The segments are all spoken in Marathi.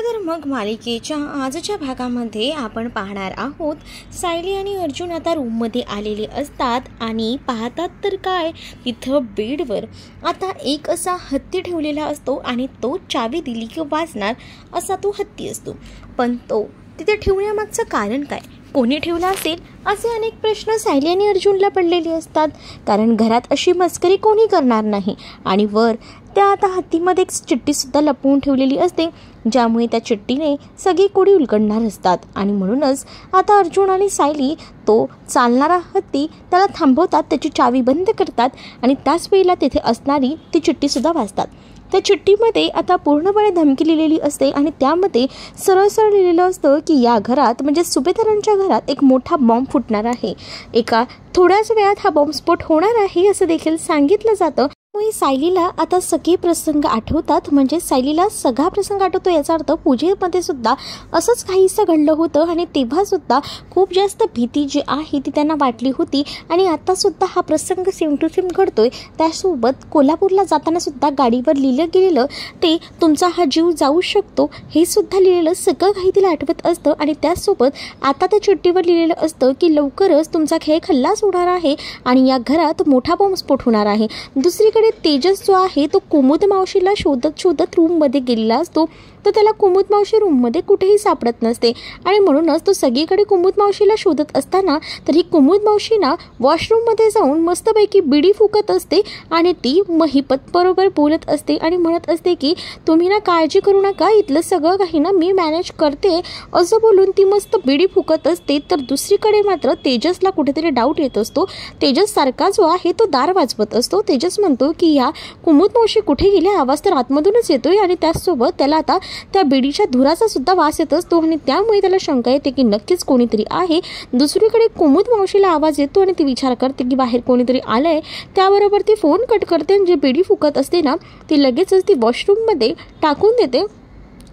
चला तर मग मालिकेच्या आजच्या भागामध्ये आपण पाहणार आहोत. सायली आणि अर्जुन आता रूममध्ये आलेले असतात आणि पाहतात तर काय, तिथं बेडवर आता एक असा हत्ती ठेवलेला असतो आणि तो चावी दिली की वाजणार असा तो हत्ती असतो. पण तो तिथे ठेवण्यामागचं कारण काय, कोणी ठेवला असेल असे अनेक प्रश्न सायली आणि अर्जुनला पडलेले असतात. कारण घरात अशी मस्करी कोणी करणार नाही. आणि वर त्या आता हत्तीमध्ये एक चिठ्ठीसुद्धा लपवून ठेवलेली असते, ज्यामुळे त्या चिठ्ठीने सगळी कोडी उलगडणार असतात. आणि म्हणूनच आता अर्जुन आणि सायली तो चालणारा हत्ती त्याला थांबवतात, त्याची चावी बंद करतात आणि त्याच वेळेला तिथे असणारी ती चिठ्ठीसुद्धा वाचतात. त्या चिठ्ठीमध्ये आता पूर्णपणे धमकी लिहिलेली असते आणि त्यामध्ये सरळ सरळ लिहिलेलं असतं की या घरात म्हणजे सुभेदारांच्या घरात एक मोठा बॉम्ब फुटणार आहे, एका थोड्याच वेळात हा बॉम्बस्फोट होणार आहे असं देखील सांगितलं जातं. सायलीला आता सगळे प्रसंग आठवतात, म्हणजे सायलीला सगळा प्रसंग आठवतो. याचा अर्थ पूजेमध्ये सुद्धा असंच काहीसं घडलं होतं आणि तेव्हा सुद्धा खूप जास्त भीती जी आहे ती त्यांना वाटली होती. आणि आता सुद्धा हा प्रसंग सेम टू सेम घडतोय. त्यासोबत कोल्हापूरला जाताना सुद्धा गाडीवर लिहिलं गेलेलं ते तुमचा हा जीव जाऊ शकतो हे सुद्धा लिहिलेलं सगळं काही तिला आठवत असतं. आणि त्याचसोबत आता त्या चिठ्ठीवर लिहिलेलं असतं की लवकरच तुमचा खेळ खल्लास होणार आहे आणि या घरात मोठा बॉम्बस्फोट होणार आहे. दुसरीकडे तेजस जो आहे तो कुमुद मावशीला शोधत रूममध्ये गेलेला असतो, तर त्याला कुमुद मावशी रूममध्ये कुठेही सापडत नसते. आणि म्हणूनच तो सगळीकडे कुमुद मावशीला शोधत असताना तर ही कुमुद मावशी ना वॉशरूममध्ये जाऊन मस्तपैकी बिडी फुकत असते आणि ती महिपत बरोबर बोलत असते आणि म्हणत असते की तुम्ही ना काळजी करू नका, इथलं सगळं काही ना मी मॅनेज करते असं बोलून ती मस्त बिडी फुकत असते. तर दुसरीकडे मात्र तेजसला कुठेतरी डाऊट येत असतो. तेजस सारखा जो आहे तो दार वाजवत असतो. तेजस म्हणतो की या कुमुद मावशी कुठे गेल्या, आवाज तर आतमधूनच येतोय आणि त्याचसोबत त्याला आता त्या बिडीच्या धुराचा सुद्धा वास येत असतो आणि त्यामुळे त्याला शंका येते की नक्कीच कोणीतरी आहे. दुसरीकडे कुमुद मावशीला आवाज येतो आणि ती विचार करते की बाहेर कोणीतरी आलंय. त्याबरोबर ती फोन कट करते आणि जी बिडी फुकत असते ना ती लगेचच ती वॉशरूममध्ये टाकून देते,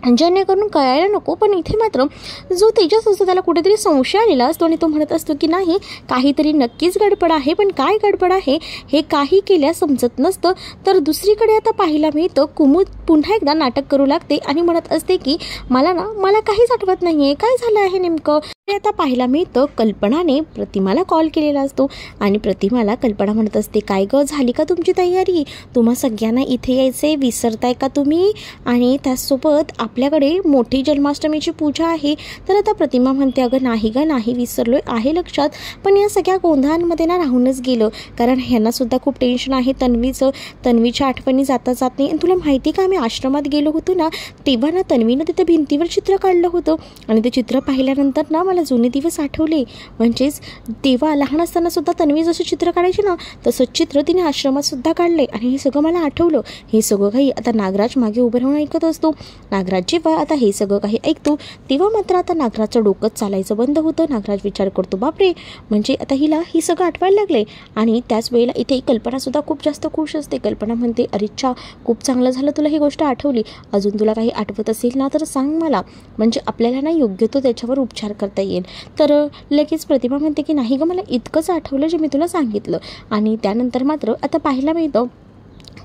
जेणेकरून कळायला नको. पण इथे मात्र जो तेजस असतो त्याला कुठेतरी संशय आलेला असतो आणि तो म्हणत असतो की नाही, काहीतरी नक्कीच गडबड आहे, पण काय गडबड आहे हे काही केल्यास समजत नसतं. तर दुसरीकडे आता पाहायला मिळतं कुमुद पुन्हा एकदा नाटक करू लागते आणि म्हणत असते की मला काहीच आठवत नाही आहे, काय झालं आहे नेमकं. आता पाहायला मिळतं कल्पनाने प्रतिमाला कॉल केलेला असतो आणि प्रतिमाला कल्पना म्हणत असते काय गं, झाली का तुमची तयारी, तुम्हा सगळ्यांना इथे यायचे विसरताय का तुम्ही. आणि त्याचसोबत आपल्याकडे मोठी जन्माष्टमीची पूजा आहे. तर आता प्रतिमा म्हणते अगं नाही विसरलोय, आहे लक्षात, पण या सगळ्या गोंधळांमध्ये ना राहूनच गेलं, कारण ह्यांना सुद्धा खूप टेन्शन आहे तन्वीच्या आठवणी जाता जात नाही. आणि तुला माहिती का, आम्ही आश्रमात गेलो होतो ना तेव्हा ना तन्वीनं तिथे भिंतीवर चित्र काढलं होतं आणि ते चित्र पाहिल्यानंतर ना मला जुने दिवस आठवले. म्हणजेच तेव्हा लहान असताना सुद्धा तन्वी जसं चित्र काढायची ना तसं चित्र तिने आश्रमात सुद्धा काढले आणि हे सगळं मला आठवलं. हे सगळं काही आता नागराज मागे उभं राहून ऐकत असतो. नागराज जेव्हा आता हे सगळं काही ऐकतो तेव्हा मात्र आता नागराजचं डोकंच चालायचं बंद होतं. नागराज विचार करतो बापरे, म्हणजे आता हिला ही सगळं आठवायला लागले. आणि त्याच वेळेला इथे कल्पनासुद्धा खूप जास्त खुश असते. कल्पना म्हणते अरेच्छा, खूप चांगलं झालं तुला ही गोष्ट आठवली, अजून तुला काही आठवत असेल ना तर सांग मला, म्हणजे आपल्याला ना योग्य तो त्याच्यावर उपचार करता येईल. तर लगेच प्रतिमा म्हणते की नाही गं, मला इतकंच आठवलं जे मी तुला सांगितलं. आणि त्यानंतर मात्र आता पाहायला मिळतं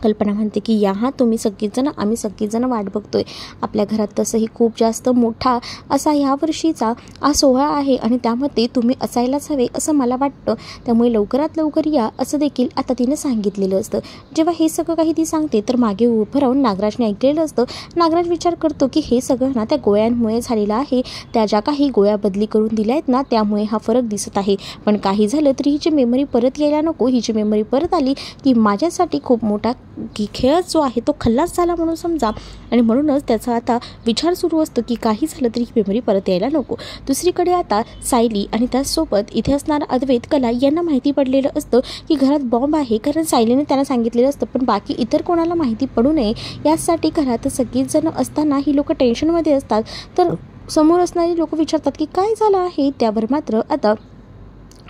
कल्पना म्हणते की तुम्ही सगळीजण, आम्ही सगळीजण वाट बघतोय. आपल्या घरात तसंही खूप जास्त मोठा असा ह्या वर्षीचा हा सोहळा आहे आणि त्यामध्ये तुम्ही असायलाच हवे असं मला वाटतं, त्यामुळे लवकरात लवकर या असं देखील आता तिने सांगितलेलं असतं. जेव्हा हे सगळं काही ती सांगते तर मागे उभं राहून नागराजने ऐकलेलं असतं. नागराज विचार करतो की हे सगळं ना त्या गोळ्यांमुळे झालेलं आहे, त्या ज्या काही गोळ्या बदली करून दिल्या आहेत ना त्यामुळे हा फरक दिसत आहे. पण काही झालं तरी हिची मेमरी परत यायला नको, हिची मेमरी परत आली की माझ्यासाठी खूप मोठा की खेळ जो आहे तो खल्लास झाला म्हणून समजा. आणि म्हणूनच त्याचा आता विचार सुरू असतो की काही झालं तरी ही मेमरी परत यायला नको. दुसरीकडे आता सायली आणि त्याचसोबत इथे असणारा अद्वैत कला यांना माहिती पडलेलं असतं की घरात बॉम्ब आहे, कारण सायलीने त्यांना सांगितलेलं असतं, पण बाकी इतर कोणाला माहिती पडू नये यासाठी घरात सगळीच जण असताना ही लोक टेन्शनमध्ये असतात. तर समोर असणारी लोक विचारतात की काय झालं आहे. त्यावर मात्र आता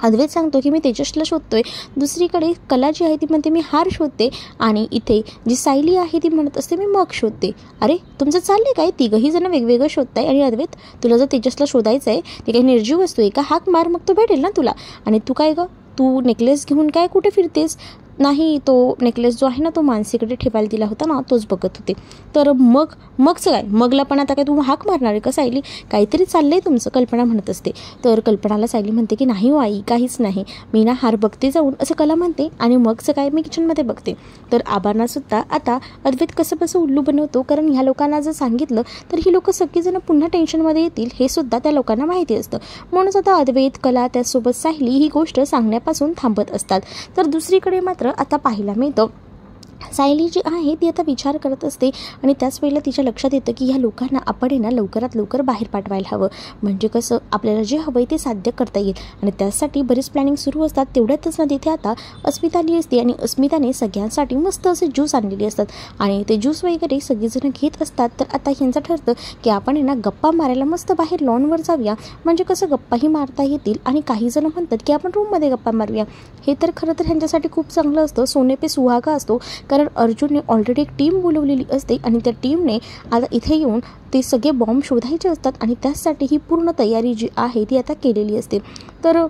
अद्वैत सांगतो की मी तेजसला शोधतोय. दुसरीकडे कला जी आहे ती म्हणते मी हार शोधते आणि इथे जी सायली आहे ती म्हणत असते मी मग शोधते. अरे तुमचं चाललंय काय, तिघंही जण वेगवेगळं शोधताय. आणि अद्वैत, तुला जर तेजसला शोधायचं आहे ते काही निर्जीव वस्तू आहे का, हाक मार मग तो भेटेल ना तुला. आणि तू काय गं, तू नेकलेस घेऊन काय कुठे फिरतेस, नाही तो नेकलेस जो आहे ना तो मानसीकडे ठेवायला दिला होता ना तोच बघत होते. तर मगचं काय, मगला पण आता काय तुम्ही हाक मारणार आहे का सायली, काहीतरी चाललंय तुमचं, कल्पना म्हणत असते. तर कल्पनाला सायली म्हणते की नाही हो आई, काहीच नाही, मी ना हार बघते जाऊन, असं कला म्हणते. आणि मगचं काय, मी किचनमध्ये बघते. तर आबांना सुद्धा आता अद्वैत कसं उल्लू बनवतो, कारण ह्या लोकांना जर सांगितलं तर ही लोक सगळीजण पुन्हा टेन्शनमध्ये येतील हे सुद्धा त्या लोकांना माहिती असतं. म्हणूनच आता अद्वैत, कला, त्याचसोबत सायली ही गोष्ट सांगण्यापासून थांबत असतात. तर दुसरीकडे मात्र आता पाहायला मिळतं सायली जी आहे ती आता विचार करत असते आणि त्याच वेळेला तिच्या लक्षात येतं की ह्या लोकांना आपण ना लवकरात लवकर बाहेर पाठवायला हवं, म्हणजे कसं आपल्याला जे हवं आहे ते साध्य करता येईल. आणि त्यासाठी बरीच प्लॅनिंग सुरू असतात. तेवढ्यातच ना तिथे आता अस्मिता आली असते आणि अस्मिताने सगळ्यांसाठी मस्त असे ज्यूस आणलेले असतात आणि ते ज्यूस वगैरे सगळेजण घेत असतात. तर आता ह्यांचं ठरतं की आपण ना गप्पा मारायला मस्त बाहेर लॉनवर जाऊया, म्हणजे कसं गप्पाही मारता येतील. आणि काही जण म्हणतात की आपण रूममध्ये गप्पा मारूया. हे तर खरं तर ह्यांच्यासाठी खूप चांगलं असतं, सोने पे सुहागा असतो, कारण अर्जुनने ऑलरेडी एक टीम बोलवलेली असते आणि त्या टीमने आता इथे येऊन ते सगळे बॉम्ब शोधायचे असतात आणि त्यासाठी ही पूर्ण तयारी जी आहे ती आता केलेली असते. तर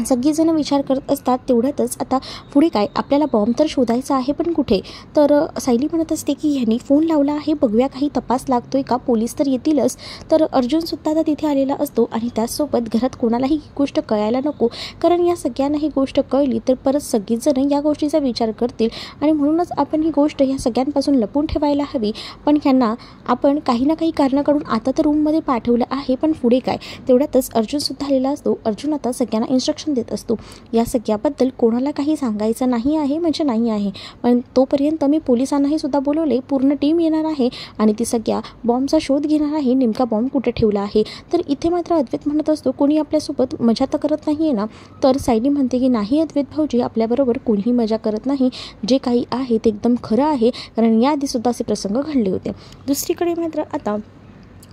सगळीजण विचार करत असतात. तेवढ्यातच आता पुढे काय, आपल्याला बॉम्ब तर शोधायचा आहे पण कुठे. तर सायली म्हणत असते की ह्यांनी फोन लावला आहे, बघूया काही तपास लागतोय का, पोलीस तर येतीलच. तर अर्जुनसुद्धा आता तिथे आलेला असतो आणि त्याचसोबत घरात कोणालाही ही गोष्ट कळायला नको, कारण या सगळ्यांना ही गोष्ट कळली तर परत सगळीजण या गोष्टीचा विचार करतील आणि म्हणूनच आपण ही गोष्ट ह्या सगळ्यांपासून लपून ठेवायला हवी. पण ह्यांना आपण काही ना काही कारण काढून आता तर रूममध्ये पाठवलं आहे, पण पुढे काय. तेवढ्यातच अर्जुनसुद्धा आलेला असतो. अर्जुन आता सगळ्यांना इन्स्ट्रक्शन देत असतो, या सगळ्याबद्दल कोणाला काही सांगायचं नाही आहे, म्हणजे नाही आहे, पण तोपर्यंत मी पोलिसांनाही सुद्धा बोलवले, पूर्ण टीम येणार आहे आणि ती सगळ्या बॉम्बचा शोध घेणार आहे, नेमका बॉम्ब कुठे ठेवला आहे. तर इथे मात्र अद्वैत म्हणत असतो कोणी आपल्यासोबत मजा तर करत नाही आहे ना. तर सायली म्हणते की नाही अद्वैत भाऊजी, आपल्याबरोबर कोणीही मजा करत नाही, जे काही आहे ते एकदम खरं आहे, कारण याआधी सुद्धा असे प्रसंग घडले होते. दुसरीकडे मात्र आता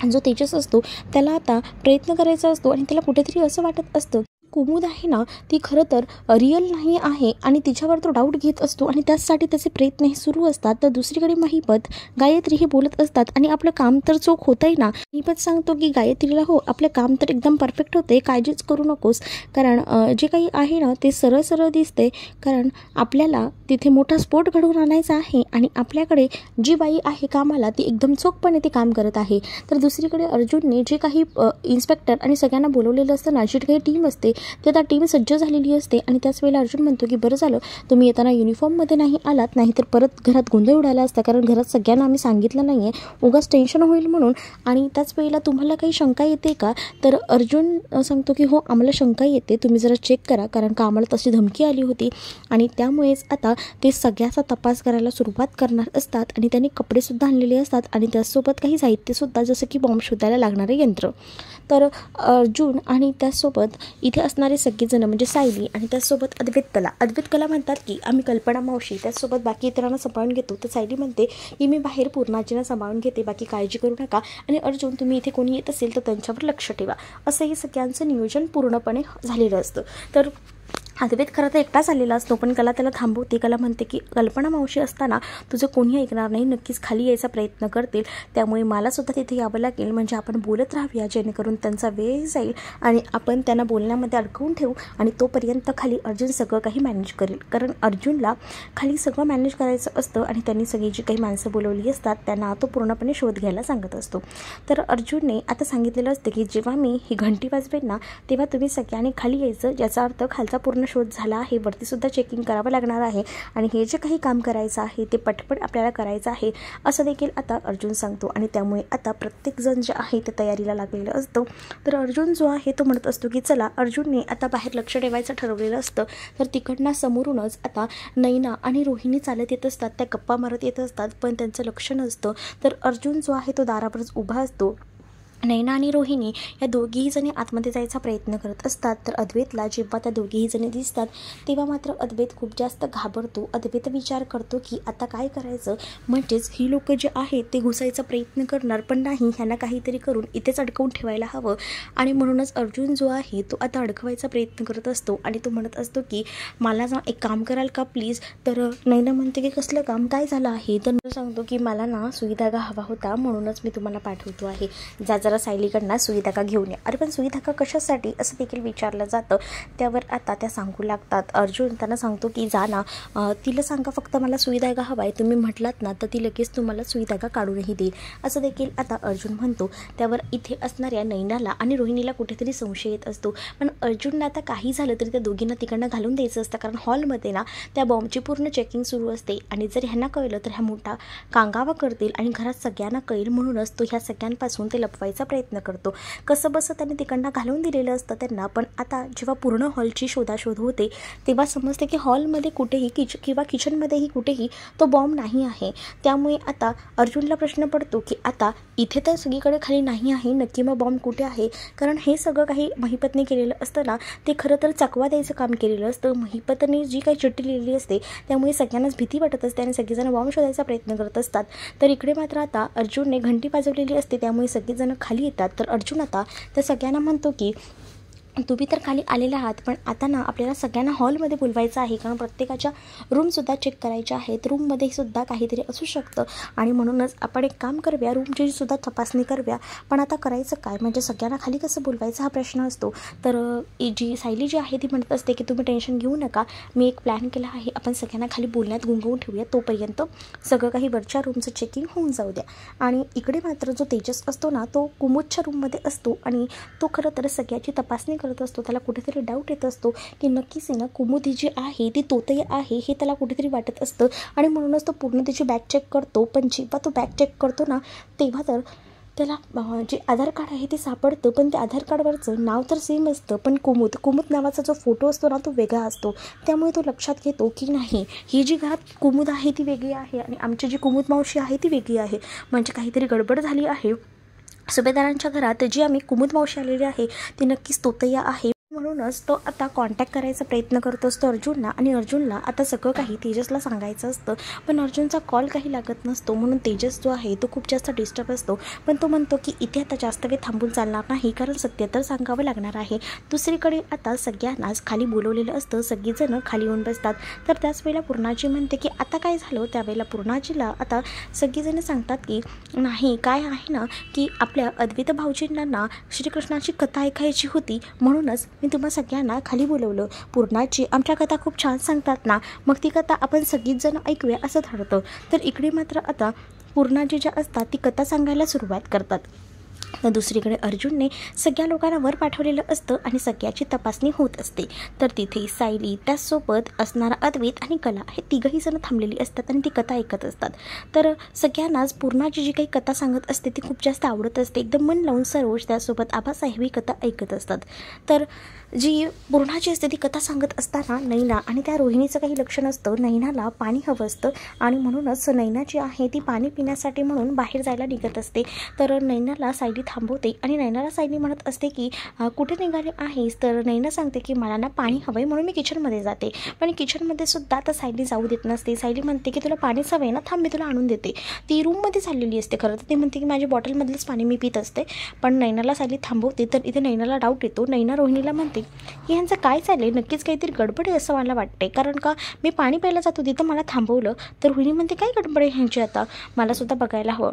जो तेजस असतो त्याला आता प्रयत्न करायचा असतो आणि त्याला कुठेतरी असं वाटत असतं कुमुद आहे ना ती खरं तर रिअल नाही आहे आणि तिच्यावर तो डाऊट घेत असतो आणि त्याचसाठी त्याचे प्रयत्नही सुरू असतात. तर दुसरीकडे महिपत गायत्री हे बोलत असतात आणि आपलं काम तर चोख होतंय ना. महिपत सांगतो की गायत्रीला हो आपलं काम तर एकदम परफेक्ट होते, काळजीच करू नकोस, कारण जे काही आहे ना ते सरळ सरळ दिसते, कारण आपल्याला तिथे मोठा स्फोट घडवून आणायचा आहे आणि आपल्याकडे जी बाई आहे कामाला ती एकदम चोखपणे ते काम करत आहे. तर दुसरीकडे अर्जुनने जे काही इन्स्पेक्टर आणि सगळ्यांना बोलवलेलं असतं ना, जी काही टीम असते ते आता टीम सज्ज झालेली असते आणि त्याच वेळेला अर्जुन म्हणतो की बरं झालं तुम्ही येताना युनिफॉर्ममध्ये नाही आलात, नाही तर परत घरात गोंधळ उडाला असता, कारण घरात सगळ्यांना आम्ही सांगितलं नाही आहे, उगाच टेन्शन होईल म्हणून. आणि त्याच वेळेला तुम्हाला काही शंका येते का. तर अर्जुन सांगतो की हो आम्हाला शंका येते, तुम्ही जरा चेक करा, कारण का आम्हाला तशी धमकी आली होती आणि त्यामुळेच आता ते सगळ्याचा तपास करायला सुरुवात करणार असतात आणि त्यांनी कपडेसुद्धा आणलेले असतात आणि त्याचसोबत काही साहित्यसुद्धा, जसं की बॉम्ब शोधायला लागणारे यंत्र. तर अर्जुन आणि त्याचसोबत इथे असणारे सगळेजण म्हणजे सायली आणि त्याचसोबत अद्वैत कला म्हणतात की आम्ही कल्पना मावशी त्याचसोबत बाकी इतरांना सांभाळून घेतो. तर सायली म्हणते की मी बाहेर पूर्णाजींना सांभाळून घेते, बाकी काळजी करू नका, आणि अर्जुन तुम्ही इथे कोणी येत असेल तर त्यांच्यावर लक्ष ठेवा. असं हे सगळ्यांचं नियोजन पूर्णपणे झालेलं असतं. तर अद्वैत खरं तर एकटाच आलेला असतो, पण कला त्याला थांबवते. कला म्हणते की कल्पना मावशी असताना तुझं कोणीही ऐकणार नाही, नक्कीच खाली यायचा प्रयत्न करतील, त्यामुळे मला सुद्धा तिथे यावं लागेल, म्हणजे आपण बोलत राहूया जेणेकरून त्यांचा वेळ जाईल आणि आपण त्यांना बोलण्यामध्ये अडकवून ठेवू आणि तोपर्यंत खाली अर्जुन सगळं काही मॅनेज करेल, कारण अर्जुनला खाली सगळं मॅनेज करायचं असतं आणि त्यांनी सगळी जी काही माणसं बोलवली असतात त्यांना तो पूर्णपणे शोध घ्यायला सांगत असतो. तर अर्जुनने आता सांगितलेलं असतं की जेव्हा मी ही घंटी वाजवेल ना तेव्हा तुम्ही सगळ्यांनी खाली यायचं, ज्याचा अर्थ खालचा पूर्ण शोध झाला आहे, वरतीसुद्धा चेकिंग करावं लागणार आहे आणि हे जे काही काम करायचं आहे ते पटपट आपल्याला करायचं आहे, असं देखील आता अर्जुन सांगतो. आणि त्यामुळे आता प्रत्येकजण जे आहे ते तयारीला लागलेलं असतं. तर अर्जुन जो आहे तो म्हणत असतो की चला, अर्जुनने आता बाहेर लक्ष ठेवायचं ठरवलेलं असतं. तर तिकडनं समोरूनच आता नैना आणि रोहिणी चालत येत असतात, त्या गप्पा मारत येत असतात, पण त्यांचं लक्ष नसतं. तर अर्जुन जो आहे तो दारावरच उभा असतो. नैना आणि रोहिणी या दोघीही जणी आतमध्ये जायचा प्रयत्न करत असतात. तर अद्वैतला जेव्हा त्या दोघीही जणी दिसतात तेव्हा मात्र अद्वैत खूप जास्त घाबरतो. अद्वैत विचार करतो की आता काय करायचं, म्हणजेच ही लोक जे आहेत ते घुसायचा प्रयत्न करणार, पण नाही, ह्यांना काहीतरी करून इथेच अडकवून ठेवायला हवं. आणि म्हणूनच अर्जुन जो आहे तो आता अडकवायचा प्रयत्न करत असतो आणि तो म्हणत असतो की मला ना एक काम कराल का प्लीज. तर नैना म्हणते की कसलं काम, काय झालं आहे. तर सांगतो की मला ना सुई धागा हवा होता, म्हणूनच मी तुम्हाला पाठवतो आहे, जा जरा सायलीकडनं सुई धागा घेऊन या. अरे पण सुई धागा कशासाठी असं देखील विचारलं जातं. त्यावर आता त्या सांगू लागतात. अर्जुन त्यांना सांगतो की जा ना, तिला सांगा फक्त मला सुई धागा हवा आहे, तुम्ही म्हटलात ना तर ती लगेच तुम्हाला सुई धागा काढूनही देईल असं देखील आता अर्जुन म्हणतो. त्यावर इथे असणाऱ्या नैनाला आणि रोहिणीला कुठेतरी संशय येत असतो. पण अर्जुनला आता काही झालं तरी त्या दोघींना तिकडनं घालून द्यायचं असतं, कारण हॉलमध्ये ना त्या बॉम्बची पूर्ण चेकिंग सुरू असते आणि जर ह्यांना कळलं तर ह्या मोठा कांगावा करतील आणि घरात सगळ्यांना कळेल. म्हणूनच तो ह्या सगळ्यांपासून ते लपवायचा प्रयत्न करतो. कसं बसं त्याने तिकडनं घालून दिलेलं असतं त्यांना. पण आता जेव्हा पूर्ण हॉलची शोधाशोध होते तेव्हा समजते की हॉलमध्ये कुठेही किंवा किचनमध्येही कुठेही तो बॉम्ब नाही आहे. त्यामुळे आता अर्जुनला प्रश्न पडतो की आता इथे तर सगळीकडे खाली नाही आहे, नक्की मग बॉम्ब कुठे आहे. कारण हे सगळं काही महिपतने केलेलं असतं ना, ते खरं तर चकवा द्यायचं काम केलेलं असतं. महिपतने जी काही चिठ्ठी लिहिलेली असते त्यामुळे सगळ्यांनाच भीती वाटत असते आणि सगळेजण बॉम्ब शोधायचा प्रयत्न करत असतात. तर इकडे मात्र आता अर्जुनने घंटी वाजवलेली असते त्यामुळे सगळेजण खाली येतात. तर अर्जुन आता त्या सगळ्यांना म्हणतो की तुम्ही तर खाली आलेला आहात, पण आता ना आपल्याला सगळ्यांना हॉलमध्ये बोलवायचं आहे, कारण प्रत्येकाच्या रूमसुद्धा चेक करायच्या आहेत. रूममध्ये सुद्धा काहीतरी असू शकतं आणि म्हणूनच आपण एक काम करूया, रूमची सुद्धा तपासणी करूया. पण आता करायचं काय, म्हणजे सगळ्यांना खाली कसं बोलवायचं हा प्रश्न असतो. तर सायली जी आहे ती म्हणत असते की तुम्ही टेन्शन घेऊ नका, मी एक प्लॅन केला आहे, आपण सगळ्यांना खाली बोलण्यात गुंगवून ठेवूया, तोपर्यंत सगळं काही वरच्या रूमचं चेकिंग होऊन जाऊ द्या. आणि इकडे मात्र जो तेजस असतो ना तो कुमुदच्या रूममध्ये असतो आणि तो खरं तर सगळ्याची तपासणी करत असतो. त्याला कुठेतरी डाऊट येत असतो की नक्कीच ना कुमुद जी आहे ती तोतई आहे हे त्याला कुठेतरी वाटत असतं आणि म्हणूनच तो पूर्ण त्याची बॅग चेक करतो. पण जेव्हा तो बॅग चेक करतो ना तेव्हा तर त्याला जे आधार कार्ड आहे ते सापडतं, पण त्या आधार कार्डवरचं नाव तर सेम असतं, पण कुमुद नावाचा जो फोटो असतो ना तो वेगळा असतो. त्यामुळे तो लक्षात घेतो की नाही, ही जी घरात कुमुद आहे ती वेगळी आहे आणि आमची जी कुमुद मावशी आहे ती वेगळी आहे, म्हणजे काहीतरी गडबड झाली आहे. सुभेदारांच्या घरात जी आम्ही कुमुद मावशी आलेली आहे ती नक्कीच तोतया आहे. म्हणूनच तो आता कॉन्टॅक्ट करायचा प्रयत्न करत असतो अर्जुनला आणि अर्जुनला आता सगळं काही तेजसला सांगायचं असतं. पण अर्जुनचा कॉल काही लागत नसतो, म्हणून तेजस जो आहे तो खूप जास्त डिस्टर्ब असतो. पण तो म्हणतो की इथे आता जास्त वेळ थांबून चालणार नाही, कारण सत्य तर सांगावं लागणार आहे. दुसरीकडे आता सगळ्यांनाच खाली बोलवलेलं असतं, सगळीजणं खाली येऊन बसतात. तर त्याच वेळेला पूर्णाजी म्हणते की आता काय झालं. त्यावेळेला पूर्णाजीला आता सगळीजणं सांगतात की नाही काय आहे ना, की आपल्या अद्वैत भाऊजींना ना श्रीकृष्णाची कथा ऐकायची होती, म्हणूनच मी तुम्हा सगळ्यांना खाली बोलवलं. पूर्णाजी आमच्या कथा खूप छान सांगतात ना, मग ती कथा आपण सगळीच जण ऐकूया असं ठरतं. तर इकडे मात्र आता पूर्णाजी ज्या असतात ती कथा सांगायला सुरुवात करतात. तर दुसरीकडे अर्जुनने सगळ्या लोकांना वर पाठवलेलं असतं आणि सगळ्याची तपासणी होत असते. तर तिथे सायली, त्याचसोबत असणारा अद्वैत आणि कला हे तिघही जण थांबलेली असतात आणि ती कथा ऐकत असतात. तर सगळ्यांनाच पूर्णाची जी काही कथा सांगत असते ती खूप जास्त आवडत असते. एकदम मन लावून सरोज त्यासोबत आबासाहेब ही कथा ऐकत असतात. तर जी पूर्णाची असते ती कथा सांगत असताना नैना आणि त्या रोहिणीचं काही लक्ष नसतं. नैनाला पाणी हवं असतं आणि म्हणूनच नैना जी आहे ती पाणी पिण्यासाठी म्हणून बाहेर जायला निघत असते. तर नैनाला सायली थांबवते आणि नैनाला सायली म्हणत असते की कुठे निघाले आहेस. तर नैना सांगते की मला ना पाणी हवं आहे म्हणून मी किचनमध्ये जाते. पण किचनमध्ये सुद्धा आता सायली जाऊ देत नसते. सायली म्हणते की तुला पाणीच हवं आहे ना, थांब मी तुला आणून देते. ती रूममध्ये चाललेली असते खरं तर. ती म्हणते की माझ्या बॉटलमधलंच पाणी मी पित असते. पण नैनाला सायली थांबवते. तर इथे नैनाला डाऊट येतो. नैना रोहिणीला म्हणते की ह्यांचं काय चाललंय, नक्कीच काहीतरी गडबड आहे असं मला वाटते, कारण का मी पाणी प्यायला जातो तिथं मला थांबवलं. तर रोहिणी म्हणते काय गडबड आहे ह्यांची, आता मला सुद्धा बघायला हवं.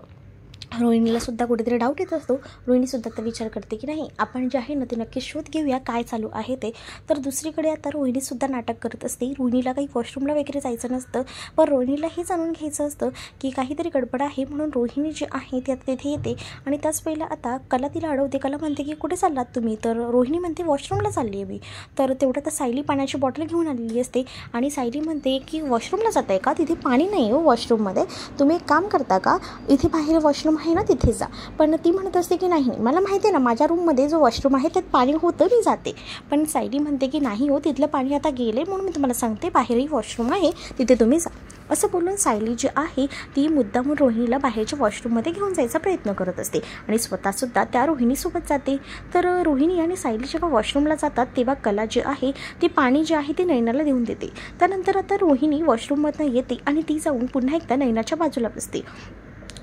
रोहिणीला सुद्धा कुठेतरी डाऊट येत असतो. रोहिणीसुद्धा तर विचार करते की नाही आपण जे आहे ना ते नक्की शोध घेऊया काय चालू आहे ते. तर दुसरीकडे आता रोहिणीसुद्धा नाटक करत असते. रोहिणीला काही वॉशरूमला वगैरे जायचं नसतं, पण रोहिणीला हे जाणून घ्यायचं असतं की काहीतरी गडबड आहे. म्हणून रोहिणी जी आहे ती आता तिथे येते आणि त्याच वेळेला आता कला तिला अडवते. कला म्हणते की कुठे चाललात तुम्ही. तर रोहिणी म्हणते वॉशरूमला चालली आहे मी. तर तेवढं तर सायली पाण्याची बॉटल घेऊन आलेली असते आणि सायली म्हणते की वॉशरूमला जात आहे का, तिथे पाणी नाही हो वॉशरूममध्ये, तुम्ही एक काम करता का, इथे बाहेर वॉशरूम आहे ना तिथे जा. पण ती म्हणत असते की नाही मला माहिती आहे ना माझ्या रूममध्ये जो वॉशरूम आहे त्यात पाणी होतं, मी जाते. पण सायली म्हणते की नाही हो तिथलं पाणी आता गेले, म्हणून मी तुम्हाला सांगते बाहेरही वॉशरूम आहे तिथे तुम्ही जा. असं बोलून सायली जी आहे ती मुद्दामून रोहिणीला बाहेरच्या वॉशरूममध्ये घेऊन जायचा प्रयत्न करत असते आणि स्वतःसुद्धा त्या रोहिणीसोबत जाते. तर रोहिणी आणि सायली जेव्हा वॉशरूमला जातात तेव्हा कला जी आहे ती पाणी जे आहे ते नैनाला देऊन देते. त्यानंतर आता रोहिणी वॉशरूममधनं येते आणि ती जाऊन पुन्हा एकदा नैनाच्या बाजूला बसते.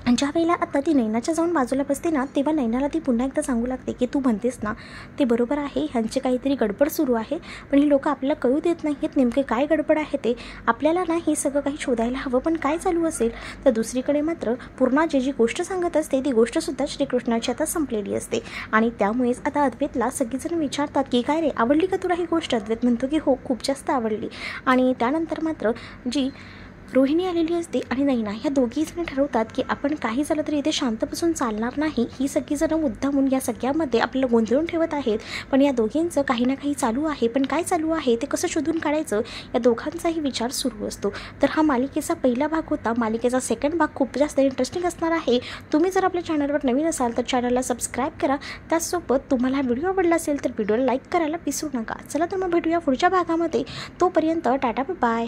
ज्या वेळेला आता ती नैनाच्या जाऊन बाजूला बसते ना, तेव्हा नैनाला ती पुन्हा एकदा सांगू लागते की तू म्हणतेस ना ते बरोबर आहे, ह्यांचे काहीतरी गडबड सुरू आहे, पण ही लोकं आपल्याला कळू देत नाही आहेत नेमके काय गडबड आहे ते. आपल्याला ना हे सगळं काही शोधायला हवं, पण काय चालू असेल. तर दुसरीकडे मात्र पूर्णा जी गोष्ट सांगत असते ती गोष्टसुद्धा श्रीकृष्णाची आता संपलेली असते. आणि त्यामुळेच आता अद्वैतला सगळेजण विचारतात की काय रे, आवडली का तुला ही गोष्ट. अद्वैत म्हणतो की हो, खूप जास्त आवडली. आणि त्यानंतर मात्र जी रोहिणी आलेली असते आणि नैना ह्या दोघीजण ठरवतात की आपण काही झालं तरी इथे शांत बसून चालणार नाही. ही सगळीजणं मुद्दामून या सगळ्यामध्ये आपल्याला गोंधळून ठेवत आहेत, पण या दोघींचं काही ना काही चालू आहे. पण काय चालू आहे ते कसं शोधून काढायचं या दोघांचाही विचार सुरू असतो. तर हा मालिकेचा पहिला भाग होता. मालिकेचा सेकंड भाग खूप जास्त इंटरेस्टिंग असणार आहे. तुम्ही जर आपल्या चॅनलवर नवीन असाल तर चॅनलला सबस्क्राईब करा. त्याचसोबत तुम्हाला हा व्हिडिओ आवडला असेल तर व्हिडिओला लाईक करायला विसरू नका. चला तर मग भेटूया पुढच्या भागामध्ये. तोपर्यंत टाटा बाय.